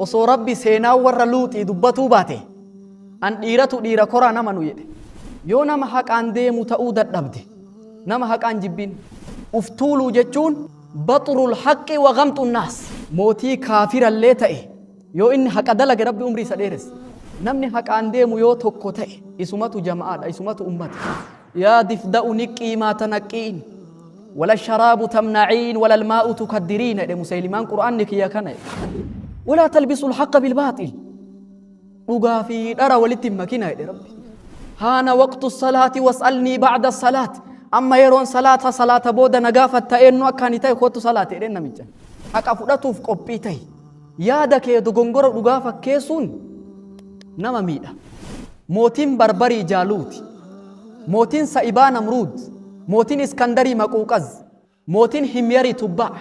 osoo rabbi seenaa warra luuxii dubbatuu baate an dhiiratu dhiira koraa nama nu jedhe yoo nama haqaan deemu ta'uu dadhabde nama haqaan jibbin uftuuluu jechuun baxrul haqqi wa ghamxu naas mootii kaafirallee ta'e yoo inni haqa dalage rabbi umrii isa dheeresse namni haqaan deemu yoo tokko ta'e isumatu jama'aadha isumatu ummata yaa difda'u niqqii maa tanaqqiin ولا الشراب تمنعين ولا الماء تكدرين ده مسلمان قرآن نكيا كنا ولا تلبسوا الحق بالباطل رجع في درا ولتم مكينة يا ربي هانا وقت الصلاة واسألني بعد الصلاة أما يرون صلاة بودا نجافة تأنو كان يتاي خوت صلاة إرنا ميجان حكا فداتو في قبيتاي يا دك يا دغونغور رجع فكيسون نما ميدا موتين بربري جالوت موتين سايبان أمرود موتين اسكندري مقوقز موتين حميري تبع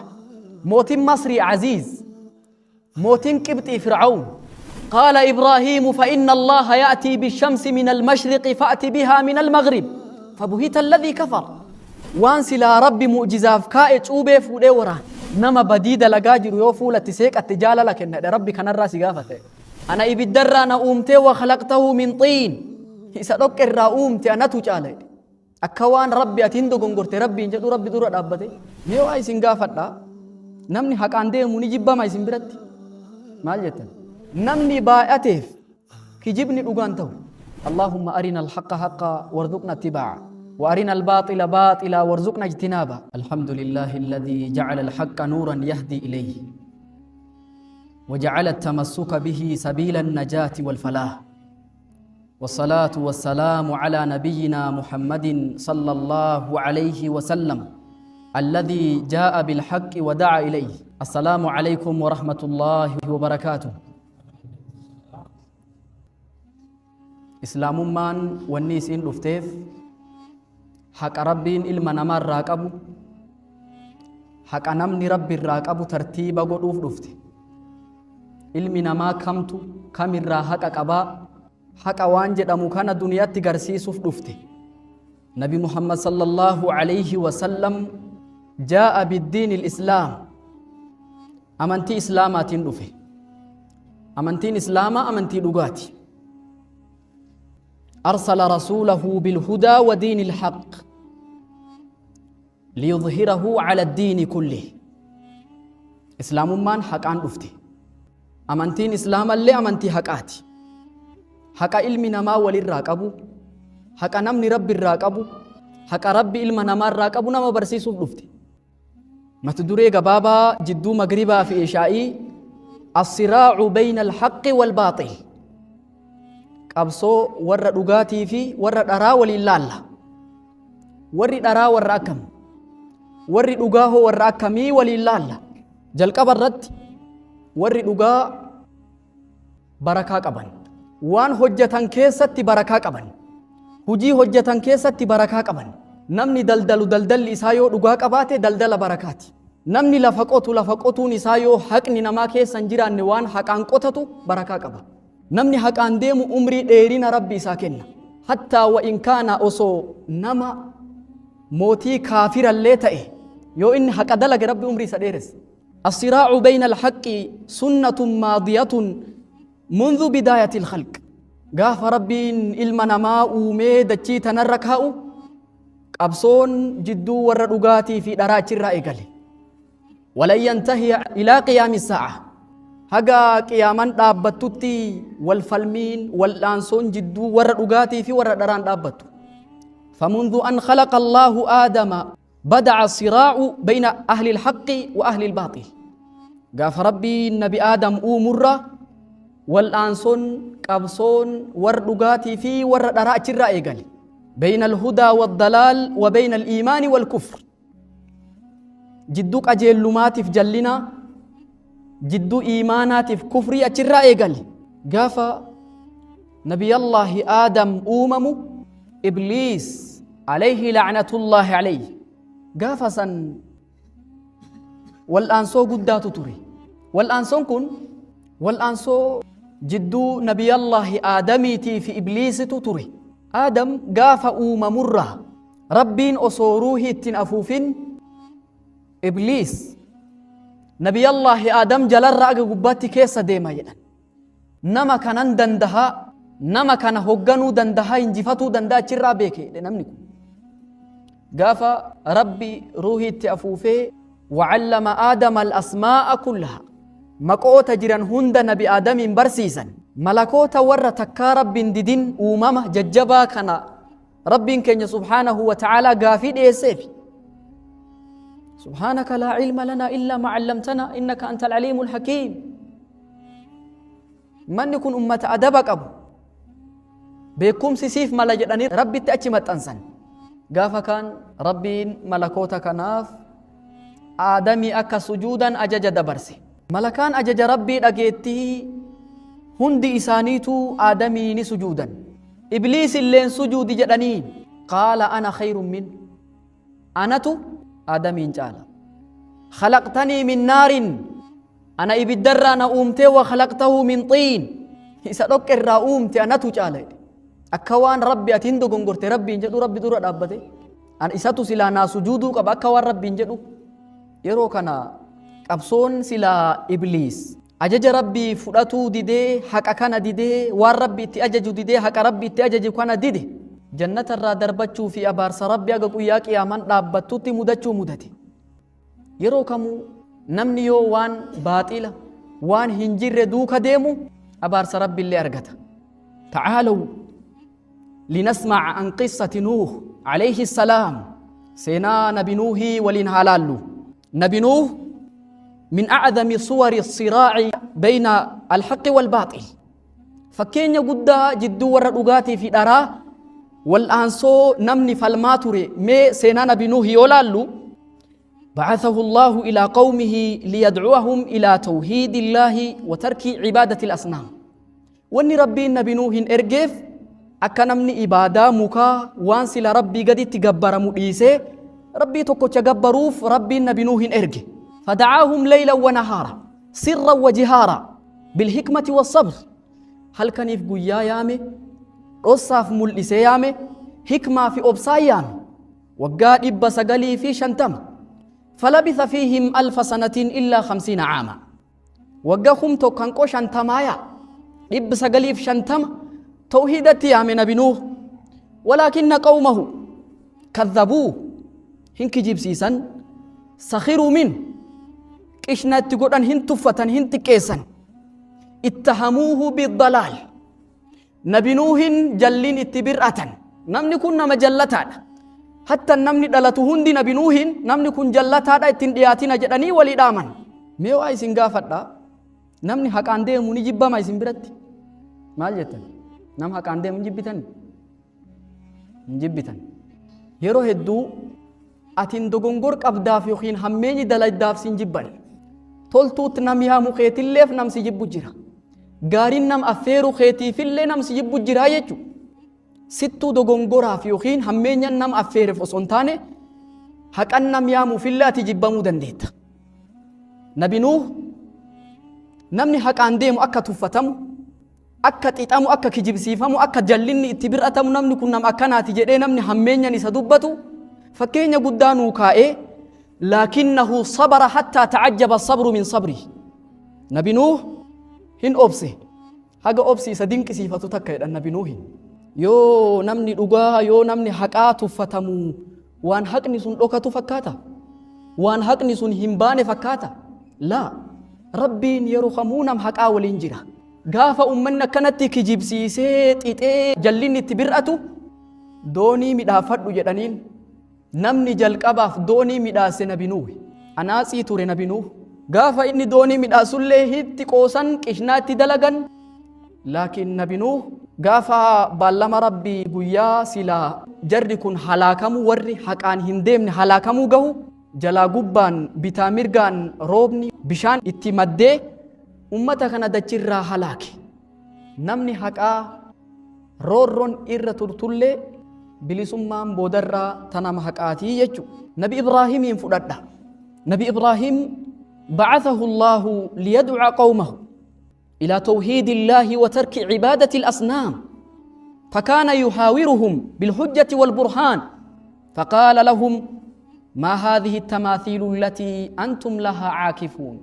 موتين مصري عزيز موتين قبطي فرعون قال إبراهيم فإن الله يأتي بالشمس من المشرق فأتي بها من المغرب فبهت الذي كفر وانسي لا رب معجزاف كائج أوبي فودي وران نما بديد لقاجر يوفو لتسيك التجال لكن ربي كان الراس قافته أنا إبدر أنا أومتي وخلقته من طين إسألوك الرا أومتي أنا تجالي أكوان ربي أتندو غنغرتي ربي إنجدو ربي دورة دابتي ميو أي سنغافت لا نمني حق عنده مني جبا ما يسنبرت ما جتن نمني بايتف كجبني لغانته اللهم أرنا الحق حقا وارزقنا اتباعه وأرنا الباطل باطلا وارزقنا اجتنابه الحمد لله الذي جعل الحق نورا يهدي إليه وجعل التمسك به سبيل النجاة والفلاح والصلاة والسلام على نبينا محمد صلى الله عليه وسلم الذي جاء بالحق ودعا إليه السلام عليكم ورحمة الله وبركاته إسلام من والنيس إن رفتيف حق ربين إلما نمار راقبو حق نمني رب الراقبو ترتيب قدوف رفتي إلمي نما كمتو كم الراحق قبا حق وانجد أموكان الدنيا تغرسيسوف رفتي نبي محمد صلى الله عليه وسلم جاء بالدين الإسلام أمنتي إسلامات رفه أمنتي إسلاما أمنتي لغاتي أرسل رسوله بالهدى ودين الحق ليظهره على الدين كله إسلام من حق عن رفتي أمنتين إسلاما اللي أمنتي حقاتي حق علم نما وللراقبو حق نمني رب الراقبو حق رب علم نما الراقبو نما برسيسو رفتي ما تدري بابا جدو مغربا في إشائي الصراع بين الحق والباطل qabsoo warra dhugaatii fi warra dharaa waliin laalla warri dharaa warra akkam warri dhugaa hoo warra akkamii waliin laalla jalqaba irratti warri dhugaa barakaa qaban waan hojjetan keessatti barakaa qaban hujii hojjetan keessatti barakaa qaban namni daldalu daldalli isaa yoo dhugaa qabaate daldala barakaati namni lafa qotuun isaa yoo haqni namaa keessa hin jiraanne waan haqaan qotatu barakaa qaba namni haqaan deemu umrii dheerina rabbi isaa kenna hattaa wa in kaana osoo nama mootii kaafirallee ta'e yoo inni haqa dalage rabbi umrii isa dheeressa الصراع بين الحق سنة ماضية منذ بداية الخلق قاف ربي إلمنا ما أومي دجي تنركهاو قبصون جدو وردقاتي في دراج الرائقل ولن ينتهي إلى قيام الساعة هقا قياما دابتوتي والفلمين واللانسون جدو وردقاتي في وردران دابتو فمنذ أن خلق الله آدم بدع الصراع بين أهل الحق وأهل الباطل قاف ربي النبي آدم أمرة والآنسون قبصون وردقاتي في وردراء الرائقل بين الهدى والضلال وبين الإيمان والكفر جدوك أجلمات في جلنا جدو إيمانات في كفري الرائقل قاف نبي الله آدم إبليس عليه لعنة الله عليه قافسا والآنسو قداتو تري والآنسو كن والآنسو جدو نبي الله آدميتي في إبليس تري آدم قاف مرة ربين أصوروه التنأفوفين إبليس نبي الله آدم جل الرأق قباتي كيسا ديما يدن نما كانن دندها نما كان هقنو دندها انجفتو دندا چرا بيكي لنمني قافا ربي روحي تأفوفي وعلم آدم الأسماء كلها مقوت جران هند نبي آدم برسيسا ملكوت ور تكا رب ددين أمامه ججبا كان رب كن سبحانه وتعالى قافي ديسيفي سبحانك لا علم لنا إلا ما علمتنا إنك أنت العليم الحكيم من يكون أمة أدبك أبو بيكم سيسيف ملجدني ربي تأجمت أنسان قافا كان ربي ملكوتك ناف آدمي أكا سجودا أجج دبرسي ملكان أجج ربي لقيته هندي إسانيتو آدمي سجودا إبليس اللين سجود جدنين قال أنا خير من أنتو آدمي جالا خلقتني من نار أنا إبدر أنا أمتي وخلقته من طين إسألوك الرا أمتي أنا تجالا أكوان ربي أتندو قنقرتي ربي جدو ربي دورا دابتي أن إساتو سلا ناسجودو قب أكوان ربي جدو yeroo kana qabsoon sila ibliis ajaja rabbii fudhatu didee haqa kana didee waan rabbi itti ajaju didee haqa rabbi itti ajaju kana dide jannata irraa darbachuu fi abaarsa rabbi aga guyyaa qiyaaman dhaabbattutti mudachuu mudate yeroo kamuu namni yoo waan baaxila waan hin jirre duuka deemu abaarsa rabbi illee argata ta'aalaw linasma'a an qissati nuuh alayhi salaam seenaa nabi nuuhii waliin halaallu نبي نوح من أعظم صور الصراع بين الحق والباطل فكين يقول جدو ورقاتي في دارا والآنسو نمني فالماتوري مي سينا نبي نوح يولالو بعثه الله إلى قومه ليدعوهم إلى توحيد الله وترك عبادة الأصنام واني ربي نبي نوح إرجف أكا نمني إبادة مكا وانسل ربي قد تقبر مؤيسي ربي توكو تجبروف ربي النبي نوح إرجي فدعاهم ليلا ونهارا سرا وجهارا بالحكمة والصبر هل كان يفقو يامي رصاف ملئسي يامي حكمة في أبصا يامي وقاد إبا سقلي في شنتم فلبث فيهم 1000 سنة إلا 50 عاما وقاهم توكانكو شنتمايا إبا سقلي في شنتم توحيدتي يامي نبي نوح ولكن قومه كذبوه هنك جيبسيسان سخروا من كشنا تقولن هن تفتن هن تكيسن اتهموه بالضلال نبي نوح جلين اتبرأة نمني كنا مجلتان حتى نمني دلتهن دي نبي نوح نمني كن جلتان اتندياتنا جدني ولدامن ميو اي سنغافت دا نمني حق عنده مني جبا ما يسنبرت مال جتن نم حق عنده من جبتن يرو هدو أتين دغنغور قبداف يخين هميني دلائداف سنجبال تولتوت نم يا مخيت الليف نم سيجب جرا غارين نم أفيرو خيتي في اللي نم سيجب جرا يجو ستو دغنغور يخين هميني نم أفير فسنتاني حق أن نم يا مفلا تجيب مودنديت نبي نوح نمني حق عندهم أكا تفتم أكا تتامو أكا كجيب سيفامو أكا جليني اتبرأتم نمني كنم أكا ناتي جدي نمني هميني نسدوبتو فكين قدانو كائي لكنه صبر حتى تعجب الصبر من صبره نبي نوح هن أبسي هذا أبسي سدينك صفة تكيد النبي نوح يو نمني رغا يو نمني حقات فتمو وان حقني سن لوكا فكاتا وان حقني سن همبان فكاتا لا ربي يرخمونم حقا والانجرا غافا أمنا كانت كجيب سيسيت إتئ جلين تبرأتو دوني مدافد جدانين namni jalqabaaf doonii midhaase nabi nuuh anaasii ture nabi nuuh gaafa inni doonii midhaasullee hitti qoosan qishnaatti dalagan laakiin nabi nuuh gaafa baallama rabbii guyyaa silaa jarri kun halaakamu warri haqaan hin deemne halaakamuu gahu jalaa gubbaan bitaa mirgaan roobni bishaan itti maddee ummata kana dachirraa halaake namni haqaa roorroon irra turtullee bilisummaan boodarraa tanama haqaatii jechu nabi ibraahiimiin fudhadha nabi ibraahim بعثه الله ليدعو قومه إلى توحيد الله وترك عبادة الأصنام فكان يحاورهم بالحجة والبرهان فقال لهم ما هذه التماثيل التي أنتم لها عاكفون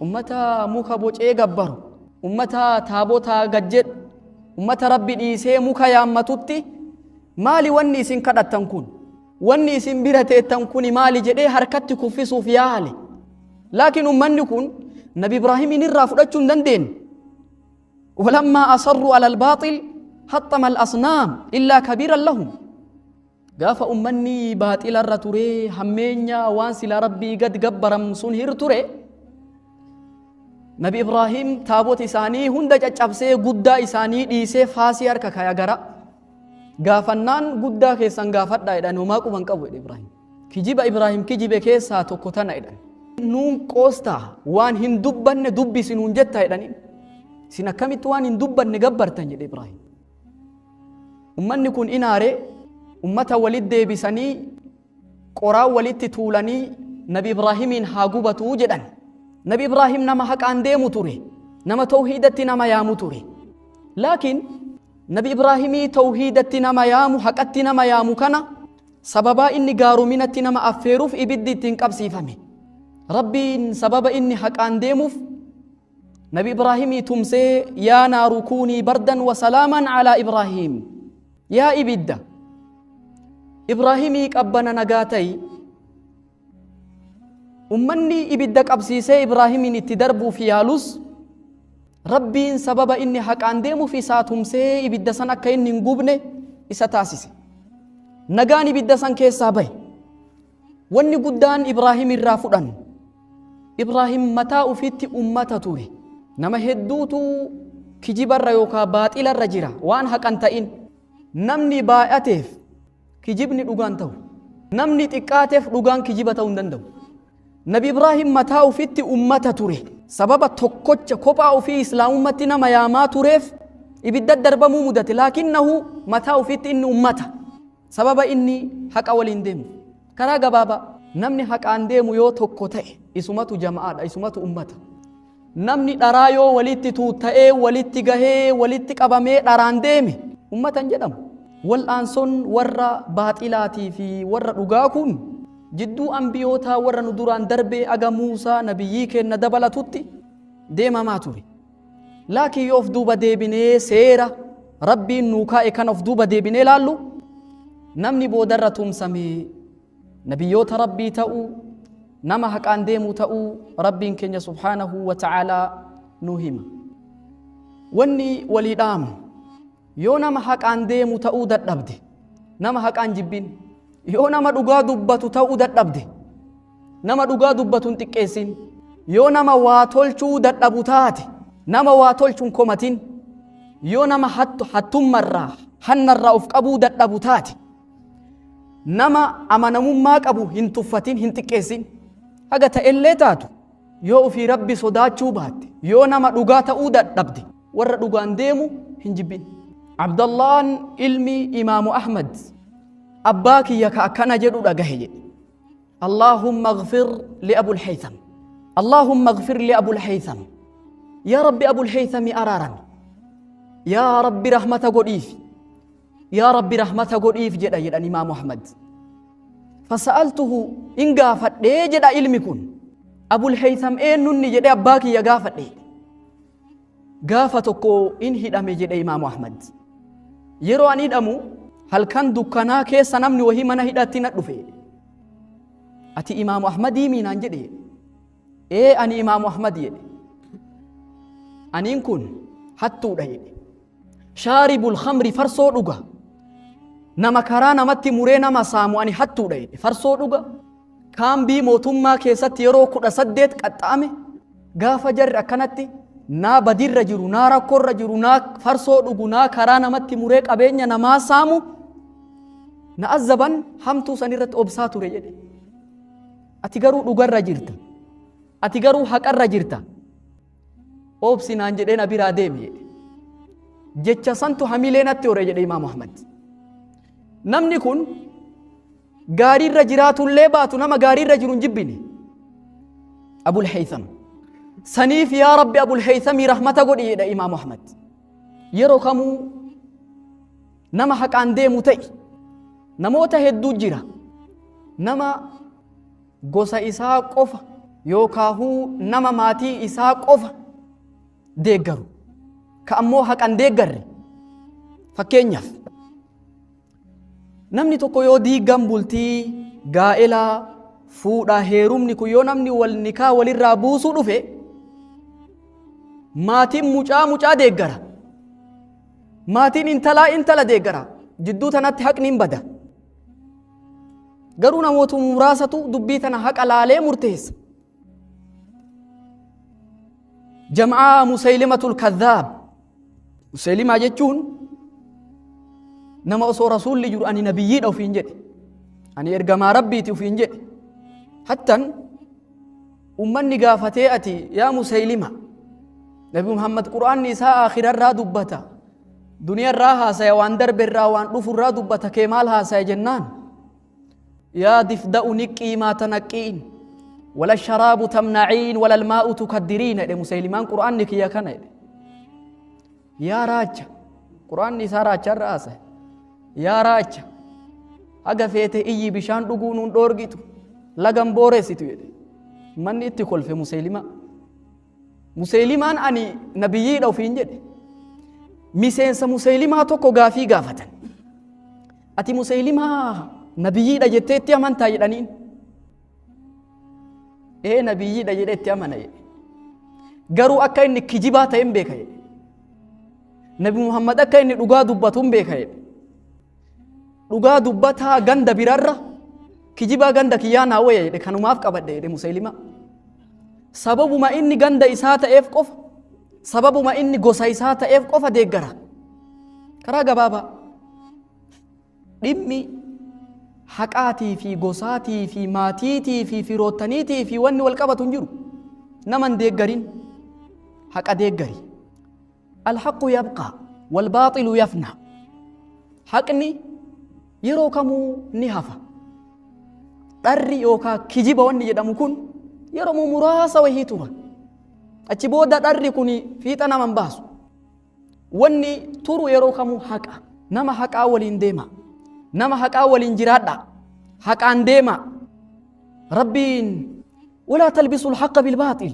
ummata muka bocee gabbaru, ummata taabota gajjedhu, ummata rabbi dhiisee muka yaammatutti maali wanni isin kadhattan kun, wanni isin bira teettan kun maali jedhee harkatti kuffisuuf yaale. Laakiin ummanni kun nabi Ibraahimin irraa fudhachuu hin dandeenye. walammaa asarru ala albaaxil haxxama al-asnaam illaa kabiiran lahum. gaafa ummanni baaxila irra ture hammeenya waan sila rabbii gad gabbaram sun hir ture, nabi Ibraahim taabota isaanii hunda caccabsee guddaa isaanii dhiisee faasii harka kaya gara gaafannaan guddaa keessan gaafadhaa jedhan homaa quban qabu jedhe Ibraahim. Kijiba Ibraahim kijibe keessaa tokko tana jedhan. Nuun qoostaa waan hin dubbanne dubbisi nuun jettaa jedhaniin. Isin akkamitti waan hin dubbanne gabbartan jedhe Ibraahim. Ummanni kun inaare ummata walitti deebisanii qoraa walitti tuulanii nabi Ibraahimiin haa gubatuu jedhan. Nabi Ibraahim nama haqaan deemu ture, nama tawhiidatti nama yaamu ture. Laakiin nabi Ibraahimii tawhiidatti nama yaamu, haqatti nama yaamu kana sababaa inni gaaruminatti nama affeeruuf ibiddi ittiin qabsiifame. Rabbiin sababa inni haqaan deemuuf nabi Ibraahimii tumsee yaa naaru kuunii bardan wa salaaman alaa Ibraahim. Yaa ibidda Ibraahimii qabbana nagaa ta'i. Ummanni ibidda qabsiisee Ibraahimin itti darbuuf yaalus Rabbiin sababa inni haqaan deemuuf isaa tumsee ibidda san akka inni hin gubne isa taasise. Nagaan ibidda san keessaa bahe. Wanni guddaan Ibraahim irraa fudhan. Ibraahim mataa ufitti ummata ture. Nama hedduutu kijibarra yookaan baaxilarra jira waan haqan ta'in. Namni baay'ateef kijibni dhugaan ta'u. Namni xiqqaateef dhugaan kijiba ta'uu hin danda'u. Nabi Ibraahim mataa ufitti ummata ture. Sababa tokkocha kophaa ufii islaamummatti nama yaamaa tureef ibidda darbamuu mudate. Laakinnahu mataa ufitti inni ummata. Sababa inni haqa waliin deemu. Karaa gabaabaa namni haqaan deemu yoo tokko ta'e isumatu jama'aadha, isumatu ummata. Namni dharaa yoo walitti tuuta'ee, walitti gahee, walitti qabamee dharaan deeme ummatan jedhamu. Wal'aansoon warra baaxilaatii fi warra dhugaa kun jidduu ambiyootaa warra nu duraan darbee aga Muusaa nabiyyii kenna dabalatutti deemamaa ture. Laakiin yoo of duuba deebinee seera Rabbiin nuu kaa'e kan of duuba deebinee laallu namni boodarra tumsame nabiyyoota Rabbii ta'uu, nama haqaan deemuu ta'uu Rabbiin keenya subhaanahu wa ta'aalaa nuu hima. Wanni walii dhaamu yoo nama haqaan deemu ta'uu dadhabde, nama haqaan jibbin. Yoo nama dhugaa dubbatu ta'uu dadhabde, nama dhugaa dubbatu hin xiqqeessin. Yoo nama waa tolchuu dadhabu taate, nama waa tolchuun komatin. Yoo nama hattummarraa, hannarraa of qabuu dadhabu taate, nama amanamummaa qabu hin tuffatin, hin xiqqeessin. Haga ta'ellee taatu yoo ofii Rabbi sodaachuu baatte, yoo nama dhugaa ta'uu dadhabde, warra dhugaan deemu hin jibbin. Abdallaan ilmi Imaamu Ahmad abbaa kiyya ka akkana jedhu dhagahe jedhe. Allahumma ighfir li Abul Haytham. Allahumma ighfir li Abul Haytham. Yaa Rabbi Abul Haythami araaran. Yaa Rabbi rahmata godhiif. Yaa Rabbi rahmata godhiif jedha jedhan Imaamu Ahmad. Fasa'altuhu in gaafadhee jedha ilmi kun. Abul Haytham eenyunni jedhe abbaa kiyya gaafadhe. Gaafa tokko in hidhame jedhe Imaamu Ahmad. Yeroo ani hidhamu halkan dukkanaa keessa namni wahii mana hidhatti na dhufe. Ati Imaamu Ahmadii miinaan jedhe. Ani Imaamu Ahmad jedhe. Aniin kun hattuudha jedhe. Shaaribul khamri farsoo dhuga. Nama karaa namatti muree nama saamu ani hattuudha jedhe. Farsoo dhuga. Kaambii mootummaa keessatti yeroo 18 qaxxaame gaafa jarri akkanatti naa badirra jiru, naa rakkorra jiru, naa farsoo dhugu, naa karaa namatti muree qabeenya namaa saamu na azzaban hamtuu san irratti obsaa ture jedhe. Ati garuu dhugarra jirta. Ati garuu haqarra jirta. Obsi naan jedhee na biraa deemi jedhe. Jecha santu hamilee natti hore jedhe Imaamu Ahmad. Namni kun gaariirra jiraatullee baatu nama gaariirra jiru hin jibbine. Abul Haytham. Saniif yaa Rabbi Abul Haythamii rahmata godhi jedha Imaamu Ahmad. Yeroo kamuu nama haqaan deemu ta'i. Namoota hedduu jira. Nama gosa isaa qofa yookaahuu nama maatii isaa qofa deeggaru ka ammoo haqan deeggarre. Fakkeenyaaf namni tokko yoo diigan bultii gaa'elaa fuudhaa heerumni kun yoo namni wal nikaa walirraa buusuu dhufe maatiin mucaa deeggara, maatiin intala deeggara, jidduu tanatti haqni hin bada. Garuu namoota muraasatu dubbii tana haqa laalee murteessa. Jam'aa Musaylimatul Kadhaab. Musaylimaa jechuun nama osoo rasuulli jiru ani nabiyyiidha ofiin jedhe, ani ergamaa rabbiiti ofiin jedhe. Hattan ummanni gaafatee ati yaa Musaylima, Nabi Muhammad Qur'aanni isaa akhirarraa dubbata, duniyarraa haasaya, waan darberraa waan dhufurraa dubbata, kee maal haasaya jennaan? yaa difda'u niqqii maa tanaqqiin wala sharaabu tamnaciin wala almaa'u tukaddiriin jedhe Musaylimaan Qur'aanni kiyya kana jedhe. Yaa raacha, Qur'aanni isaa raacharra haasaya. Yaa raacha, haga feete iyyi bishaan dhuguu nuun dhoorgitu lagan booressitu jedhe. Manni itti kolfe Musaylimaa. Musaylimaan ani nabiyyiidha ofiin jedhe. Miseensa Musaylimaa tokko gaafii gaafatan. Ati Musaylimaa nabiyyiidha jettee itti amantaa jedhaniin. Nabiyyiidha jedhee itti amana jedhe. Garuu akka inni kijibaa ta'e hin beeka jedhe. Nabi Muhammad akka inni dhugaa dubbatu hin beeka jedhe. Dhugaa dubbataa ganda birarra kijibaa ganda kiyyaa naawwaya jedhe, kanumaaf qabadhe jedhe Musaylimaa. Sababuma inni ganda isaa ta'eef qofa, sababuma inni gosa isaa ta'eef qofa deeggara. Karaa gabaabaa dhimmi haqaatii fi gosaatii fi maatiitii fi firoottaniitii fi wanni wal qabatu hin jiru. Naman deeggarin haqa deeggari. Alhaqu yabqaa walbaaxilu yafna. Haqni yeroo kamuu ni hafa. Dharri yookaan kijiba wanni jedhamu kun yeroo muraasa wahii tura. Achi booda dharri kun fiixa naman baasu. Wanni turu yeroo kamuu haqa. Nama haqaa waliin deema. Nama haqaa waliin jiraadha. Haqaan deema. Rabbiin walaa talbisul haqqa bilbaaxil.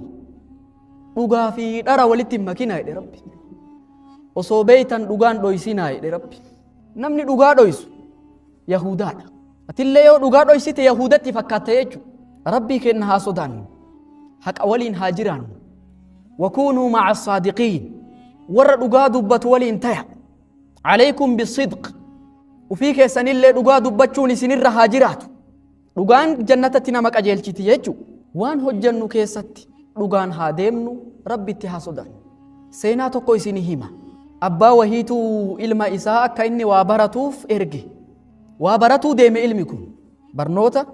Dhugaa fi dhara walitti hin makinaa jedhe Rabbi. Osoo beeytan dhugaan dhoysinaa jedhe Rabbi. Namni dhugaa dhoysu Yahudaadha. Atillee yoo dhugaa dhoysite Yahudatti fakkaatta jechuudha. Rabbii kenna haa sodaannu. Haqa waliin haa jiraannu. Wakuunuu maca assaadiqiin. Warra dhugaa dubbatu waliin taya. Alaykum bisidq. Ufii keessanillee dhugaa dubbachuun isinirra haa jiraatu. Dhugaan jannatatti nama qajeelchiti jechuudha. Waan hojjannu keessatti dhugaan haa deemnu, Rabbitti haa sodaannu. Seenaa tokko isinii hima. Abbaa wahiituu ilma isaa akka inni waa baratuuf erge. Waa baratuu deeme ilmi kun. Barnoota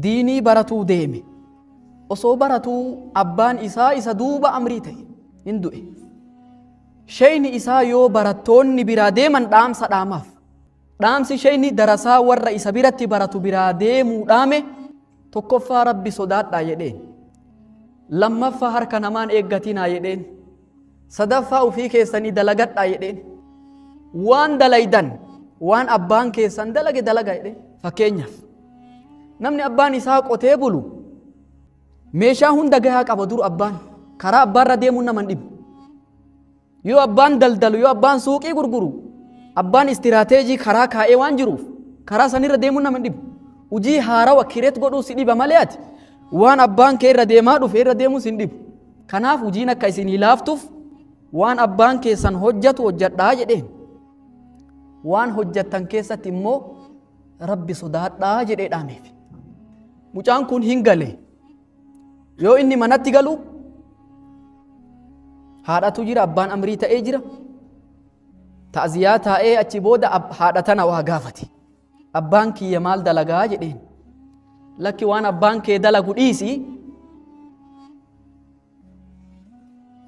diinii baratuu deeme. Osoo baratuu abbaan isaa isa duuba amrii ta'e hin du'e. Shayni isaa yoo barattoonni biraa deeman dhaamsa dhaamaaf. Dhaamsi shayni darasaa warra isa biratti baratu biraa deemuu dhaame tokkoffaa Rabbi sodaadhaa jedheen. Lammaffaa harka namaan eeggatinaa jedheen. Sadaffaa ufii keessanii dalagadhaa jedheen. Waan dalaydan waan abbaan keessan dalage dalagaa jedheen. Fakkeenyaaf namni abbaan isaa qotee bulu meeshaa hunda gahaa qaba dur abbaan karaa abbaarra deemuun naman dhibu. Yoo abbaan daldalu yoo abbaan suuqii gurguru abbaan istiraateejii karaa kaa'ee waan jiruuf karaa sanirra deemuun naman dhibu. Hujii haarawa kireet godhuu si dhiba malee ati waan abbaan kee irra deemaa dhufe irra deemuu si hin dhibu. Kanaaf hujiin akka isinii laaftuuf waan abbaan keessan hojjatu hojjadhaa jedheen. Waan hojjattan keessatti immoo Rabbi sodaadhaa jedhee dhaameef. Mucaan kun hin gale. Yoo inni manatti galu haadhatu jira, abbaan amrii ta'ee jira. Ta'ziyaa taa'ee achi booda haadha tana waa gaafate. Abbaan kiyya maal dalagaa jedheen. Lakki waan abbaan kee dalagu dhiisi.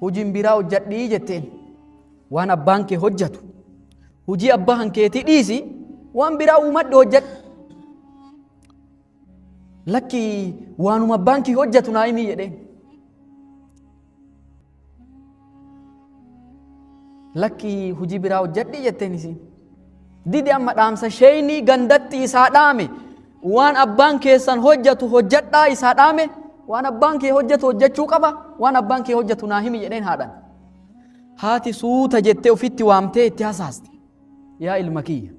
Hujiin biraa hojjadhii jetteen. Waan abbaan kee hojjatu. Hujii abbaan keetii dhiisi. Waan biraa uumadhe hojjadhu. Lakki waanuma abbaan kee hojjatu naa himii jedheen. Lakki hujii biraa hojjadhii jetteen isiin. Didi amma dhaamsa shayni gandatti isaa dhaame waan abbaan keessan hojjatu hojjadhaa isaa dhaame waan abbaan kee hojjetu hojjechuu qaba waan abbaan kee hojjetu naa himi jedheen haadhan haati suuta jettee ofitti waamtee itti hasaaste yaa ilma kiyya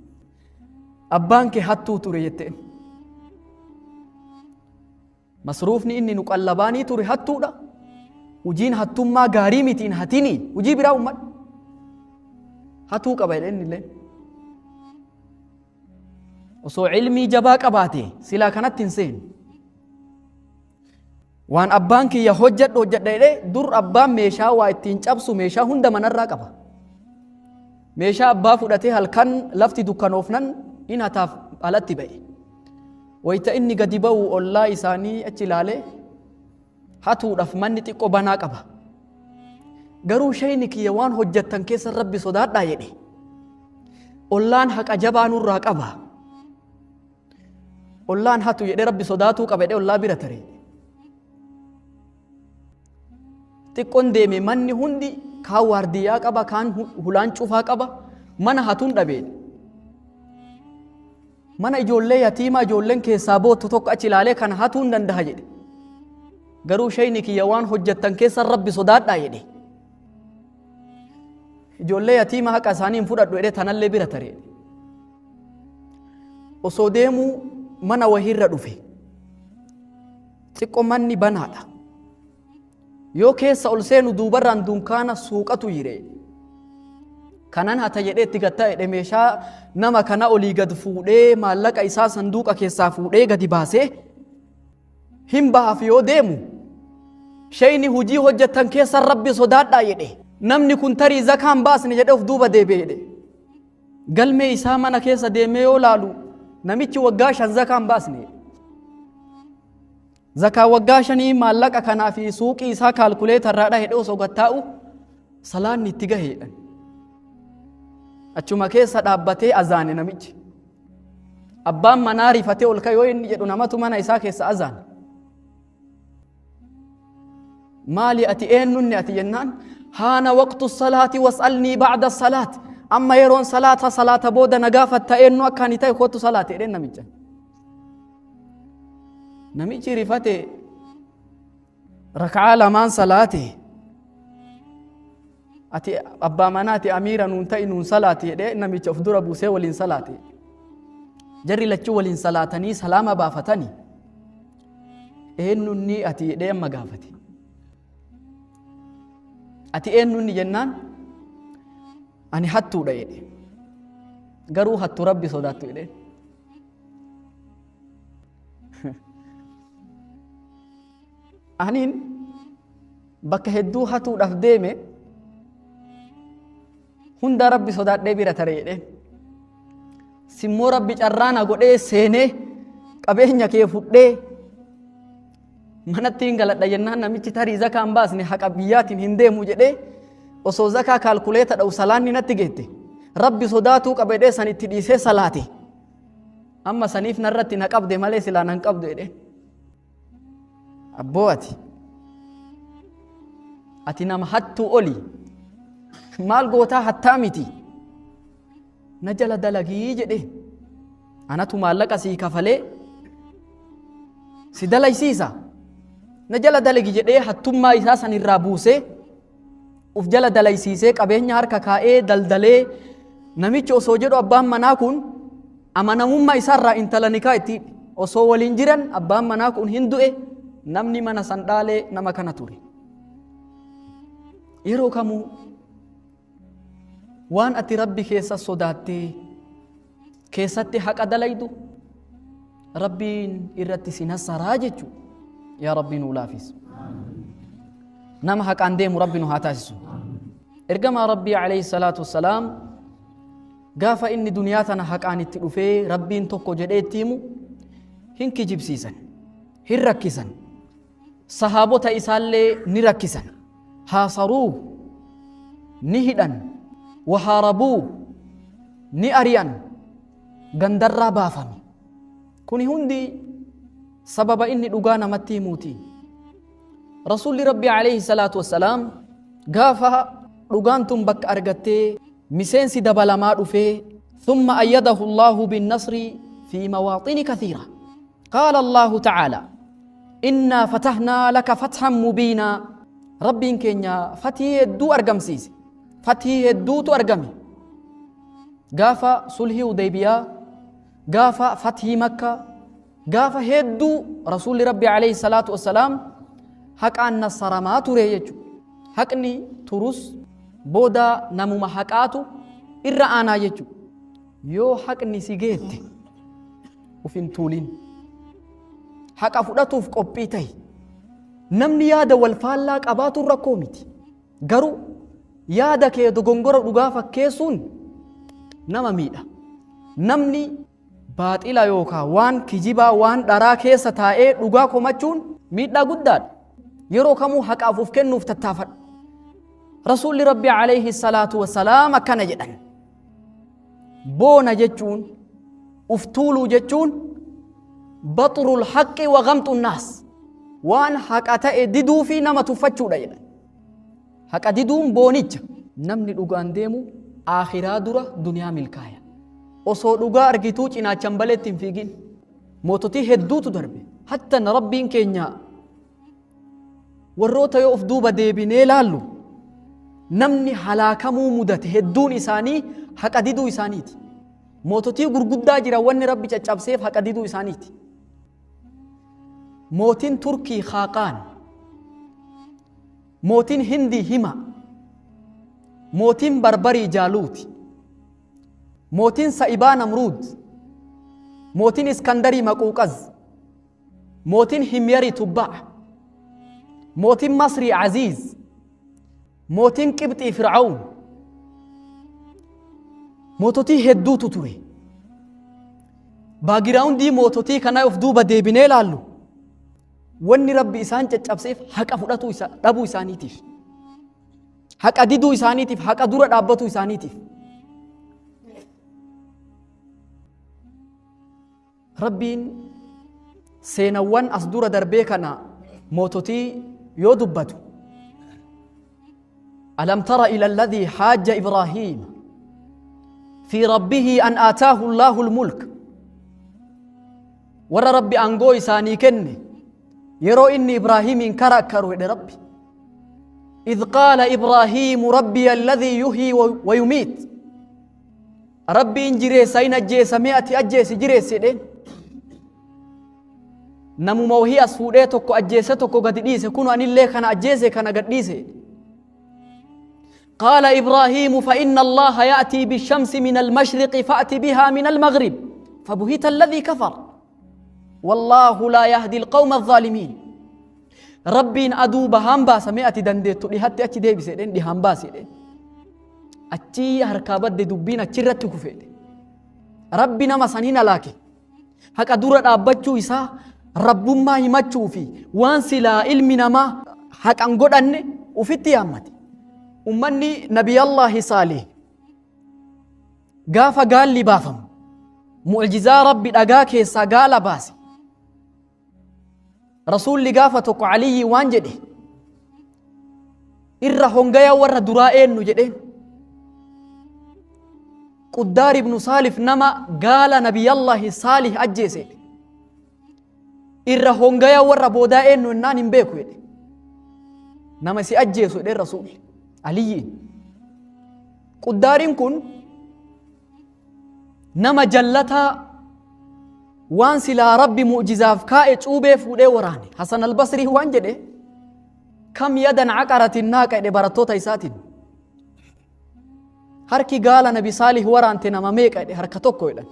abbaan kee hattuu ture jetteen masruufni inni nu qallabaanii ture hattuudha hujiin hattummaa gaarii mitiin hatinii hujii biraa ummad hatuu qaba jedheen illee osoo ilmii jabaa qabaate silaa kanatti hin seenu waan abbaan kiyya hojjedhu hojjedha jedhee dur abbaan meeshaa waa ittiin cabsu meeshaa hunda manarraa qaba meeshaa abbaa fudhatee halkan lafti dukkanoofnan in hataaf alatti ba'e wayta inni gadi ba'u ollaa isaanii achi ilaalee hatuudhaaf manni xiqqoo banaa qaba garuu shayni kiyya waan hojjettan keessa rabbi sodaadhaa jedhe ollaan haqa jabaa nurraa qaba ollaan hatu jedhe rabbi sodaatuu qaba jedhe ollaa bira taree xiqqoon deeme manni hundi kaan waardiyyaa qaba kaan hulaan cufaa qaba mana hatuun dhabee mana ijoollee yatiimaa ijoolleen keessaa boottu tokko achi ilaalee kana hatuun danda'a jedhe garuu shayni kiyya waan hojjettan keessa rabbi sodaadhaa jedhe ijoollee yatiimaa haqa isaanii hin fudhadhu jedhe tanallee bira taree osoo deemuu mana wahiirra dhufe xiqqoo manni banaadha yoo keessa ol seenu duubarraan dunkaana suuqatu jire kanan hata jedhee itti gattaa jedhe meeshaa nama kana olii gad fuudhee maallaqa isaa sanduuqa keessaa fuudhee gadi baasee hin bahaaf yoo deemu shayni hujii hojjettan keessa rabbi sodaadhaa jedhe namni kun tarii zakaan baasne jedhe of duuba deebi'e jedhe galmee isaa mana keessa deemee yoo laalu namichi waggaa 5 zakaan baasne zakaa waggaa 5 maallaqa kanaa fi suuqii isaa kaalkuleetarraa hedhee osoo gattaa'u salaanni itti gaheedhan achuma keessa dhaabbatee azaane namichi abbaan manaa rifatee ol ka'ee yoo inni jedhu namatu mana isaa keessa azaane maali ati eenyunni ati jennaan haana waqtu salaati was'alnii ba'da salaati amma yeroon salaata booda nagaafatta eenyu akka ani ta'e kootu salaate jedheen namicha namichi rifate rak'aa lamaan salaate ati abbaa manaati amiira nuun ta'i nuun salaate jedhee namicha of dura buusee waliin salaate jarri lachuu waliin salaatanii salaama baafatanii eenyunni ati jedhee amma gaafate ati eenyunni jennaan ani hattuudha jedhe garuu hattu rabbi sodaattu jedheen aniin bakka hedduu hatuudhaaf deeme hunda rabbi sodaadhee bira tare jedheen simmoo rabbi carraana godhee seenee qabeenya kee fudhee manatti hin galadha jennaan namichi tarii zakaan baasne haqa biyyaatiin hin deemu jedhee osoo zakaa kaalkuleeta dha'u salaanni natti geette rabbi sodaatuu qaba jedhee san itti dhiisee salaate amma saniif narratti na qabde malee silaa nan qabdu jedhee abboo ati nama hattuu oli maal gootaa hattaa miti na jala dalagii jedhe anatu maallaqa sii kafalee si dalaysiisa na jala dalagi jedhee hattummaa isaa san irraa buusee uf jala dalaysiisee qabeenya harka kaa'ee daldalee namichi osoo jedhu abbaan manaa kun amanamummaa isaarraa intala nikaa itti osoo waliin jiran abbaan manaa kun hin du'e namni mana san dhaalee nama kana ture yeroo kamuu waan ati rabbi keessa sodaattee keessatti haqa dalaydu rabbiin irratti si nassaraa jechuu yaa rabbii nuu laafis nama haqaan deemu rabbi nu haa taasisu ergamaa rabbii alayhi salaatu wassalaam gaafa inni duniyaa tana haqaan itti dhufee rabbiin tokko jedhee itti himu hin kijibsiisan hin rakkisan sahaabota isaallee ni rakkisan haasaruu ni hidhan wahaarabuu ni ari'an gandarraa baafame kuni hundi sababa inni dhugaa namatti himuutiin rasuulli rabbii alayhi salaatu wassalaam gaafa dhugaantun bakka argattee miseensi dabalamaa dhufee ثم أيده الله بالنصر في مواطن كثيرة قال الله تعالى إنا فتحنا لك فتحا مبينا ربين كينيا فتيه الدو أرقم سيس فتيه الدو تو أرقمي غافا صلح وديبيا غافا فتح مكة غافا هدو رسول ربي عليه الصلاة والسلام حق أن الصرامات ريجو حقني تروس بودا نمو محقاتو إرآنا يجو يو حقني سيجيت وفين تولين حق أفضاتو في قبيتي نمني يادا والفالاك أباتو الرقوميتي غرو يادا كي دغنغورو دغافا كيسون نما ميدا نمني باطلا يوكا وان كجيبا وان دارا كيسا تائي دغا كوماچون ميدا غداد يرو كمو حق أفوف كنوف تتافد رسول ربي عليه الصلاة والسلام كان جدن بونا جتون افتولو جتون بطر الحق وغمط الناس وان حق أتأي ديدو في نما تفتشو دايدا حق ديدون بونيج نمني دوغان ديمو آخرا دورا دنيا ملكايا وصو دوغا أرغيتوش إنا چنبالت تنفيقين موتوتي هدو تدربي حتى نربين كينيا وروتا يوف دوبا ديبيني لالو نمني حلاكمو مدت هدون إساني حق ديدو إسانيتي موتوتي غرغدا جرا واني ربي چچابسيف حق ديدو إسانيتي موتين تركي خاقان موتين هندي هما موتين بربري جالوت موتين سايبان نمرود موتين اسكندري مقوقز موتين هميري تبع موتين مصري عزيز موتين قبطي فرعون موتوتي هدو تطوري باقراون دي موتوتي كان يفدو بديبيني لالو واني ربي إسان چچابسيف حق أفضاتو دابو إسانيتيف حق أديدو إسانيتيف حق أدورة دابتو إسانيتيف ربين سينوان أصدور دربيكنا موتوتي يودبتو ألم تر إلى الذي حاج إبراهيم في ربه أن آتاه الله الملك ور ربي أنقو إساني كني يرو إني إبراهيم كركروا إلى ربي إذ قال إبراهيم ربي الذي يحيي ويميت ربي إن جريس أين أجيس مئة أجيس جريس إدين نمو موهي أسفوديتك أجيستك قد ديسي كنو أن اللي كان أجيسي كان قد ديسي قال إبراهيم فإن الله يأتي بالشمس من المشرق فأتي بها من المغرب فبهت الذي كفر والله لا يهدي القوم الظالمين ربي أدوب هامباس مئة دندت لحتى أتي دي بسيدين دي هامباس أتي هركابت دي دبين أتشرت كفيد ربي نما سنين لاكي هكا دورة أبجو إسا رب ما يمجو في وانسلا علم نما هكا انقود أني وفي يامتي أمني نبي الله صالح قاف قال لي بافم معجزة ربي أقاك يسا قال باسي رسول لي قافتك علي وانجده إرى هنغيا ورى درائين نجدين قدار ابن صالح نما قال نبي الله صالح أجيسي إرى هنغيا ورى بودائين ننان بيكو نما سي أجيسو دي رسول علي قدارين كن نما جلتا وان سلا ربي معجزاف كائج اوبه فوده وراني حسن البصري وان جده كم يدا عقرت الناقه دي برتوتا يساتين هركي قال نبي صالح ورانتي نما ميقه دي حركتوكو يدا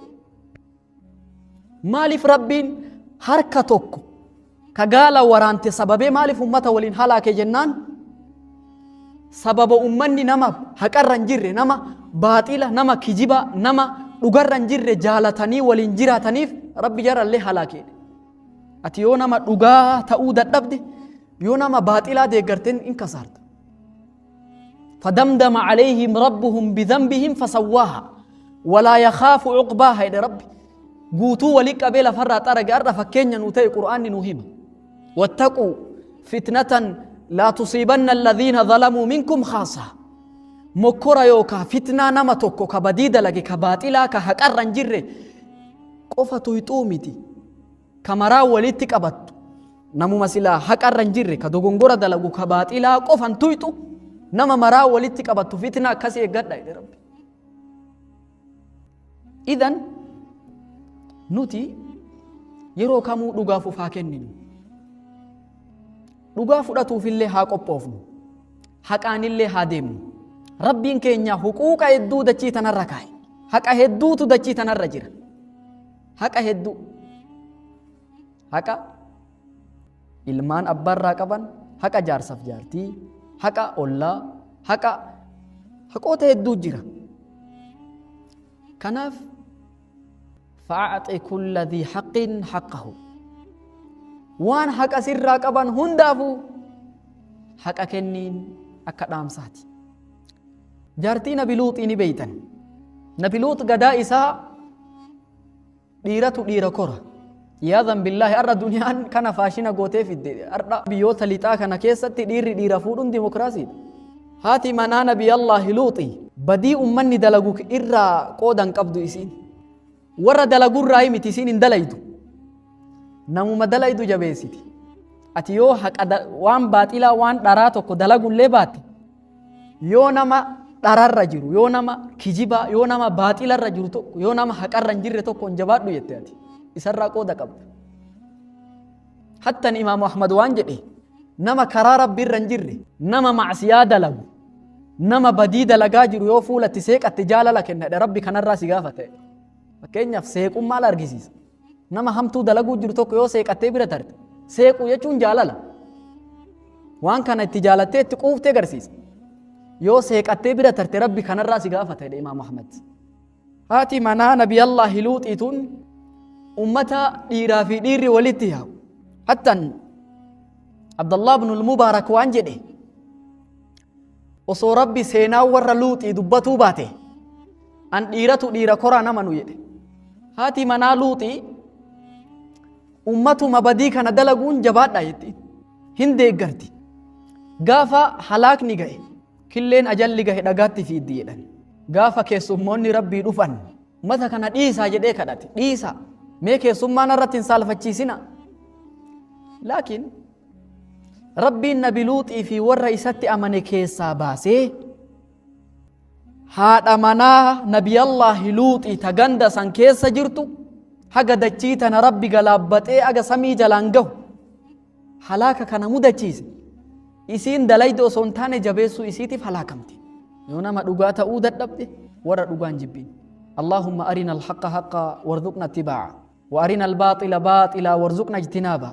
مالف ربين حركتوكو كقال ورانتي سببه مالف امته ولين هلاك جنان سبب أمني نما حقرن جره نما باطلة نما كجبا نما dhugarran jirre jaalatanii waliin jiraataniif rabbi jarallee halaakee ati yoo nama dhugaa ta'uu dadhabde yoo nama baaxilaa deeggarteen in kasaarta فدمدم عليهم ربهم بذنبهم فسواها ولا يخاف عقباها يا ربي قوتوا ولك بلا فرا ترى أرى فكينيا نوتي قرآن نوهم واتقوا فتنة لا تصيبن الذين ظلموا منكم خاصة مكورا يوكا فتنة نما توكو كبديدة لكي كباطلا كهكرن جره قفة يطومتي كمرا وليتك أبت namuma silaa haqarra hin jirre ka dogongora dalagu ka baaxilaa qofan tuyxu nama maraa walitti qabattu fitna akkasii eeggadha jedhe rabbi. Idan nuti yeroo kamuu dhugaa haa kenninu. Dhugaa fudhatuufillee haa qophoofnu. Haqaanillee haa deemnu. Rabbiin keenya huquuqa hedduu dachii tanarra kaa'e. Haqa hedduutu dachii tanarra jira. Haqa hedduu. Haqa ilmaan abbaarraa qaban, haqa jaarsaaf jaartii, haqa ollaa, haqoota hedduu jira. Kanaaf fa'aati kulla dhii haqqin haqqahu. Waan haqa sirraa qaban hundaafuu haqa kenniin akka dhaamsaati. Jaartii Nabi Luuxii ni beeytan. Nabi Luux gadaa isaa dhiiratu dhiira kora. Yaadhan billaahi arra duniyaan kana faashina gootee fidde. Arra biyyoota lixaa kana keessatti dhiirri dhiira fuudhuun dimokiraasiidha. Haati manaa Nabi Allaahi Luuxii badii ummanni dalagu irraa qoodan qabdu isiin. Warra dalagurraa miti isiin hin dalaydu. Namuma dalaydu jabeessiti. Ati yoo haqa waan baaxilaa waan dharaa tokko dalagullee baatte yoo nama dhararra jiru, yoo nama kijibaa, yoo nama baaxilarra jiru tokko, yoo nama haqarra hin jirre tokko hin jabaadhu jette ati. Isarraa qooda qabda. Hattan Imaamu Ahmad waan jedhe nama karaa rabbiirra hin jirre, nama macsiyaa dalagu, nama badii dalagaa jiru yoo fuulatti seeqatte jaalala kennadhe rabbi kanarraa si gaafata. Fakkeenyaaf seequun maal argisiisa? Nama hamtuu dalaguu jiru tokko yoo seeqattee bira tarte, seequu jechuun jaalala. Waan kana itti jaalattee itti quuftee agarsiisa. Yoo seeqattee bira tarte rabbi kanarraa si gaafata jedhe Imaamu Ahmad. Haati manaa Nabi Allaahi Luuxiituun ummata dhiiraa fi dhiirri walitti yaa'u. Hattan Abdallah ibn al-Mubaarak waan jedhe osoo rabbi seenaa warra Luuxii dubbatuu baate an dhiiratu dhiira koraa namanu jedhe. Haati manaa Luuxii ummatuma badii kana dalaguun jabaadha jetti. Hin deeggarti. Gaafa halaakni ga'e killeen ajalli gahe dhagaatti fiiddi jedhan. Gaafa keessummoonni rabbii dhufan ummata kana dhiisaa jedhee kadhate. Dhiisaa. Mee keessummaan irratti hin saalfachiisina. Laakiin rabbiin Nabi Luuxii fi warra isatti amane keessaa baasee haadha manaa Nabi Allaahi Luuxii ta ganda san keessa jirtu haga dachii tana rabbi galaabbatee aga samii jalaan gahu halaaka kana mudachiise. Isiin dalayde osoo hin taane jabeessuu isiitiif halaakamte. Yoo nama dhugaa ta'uu dadhabde warra dhugaan jibbiin. اللهم أرنا الحق حقا وارزقنا اتباعه وأرنا الباطل باطلا وارزقنا اجتنابه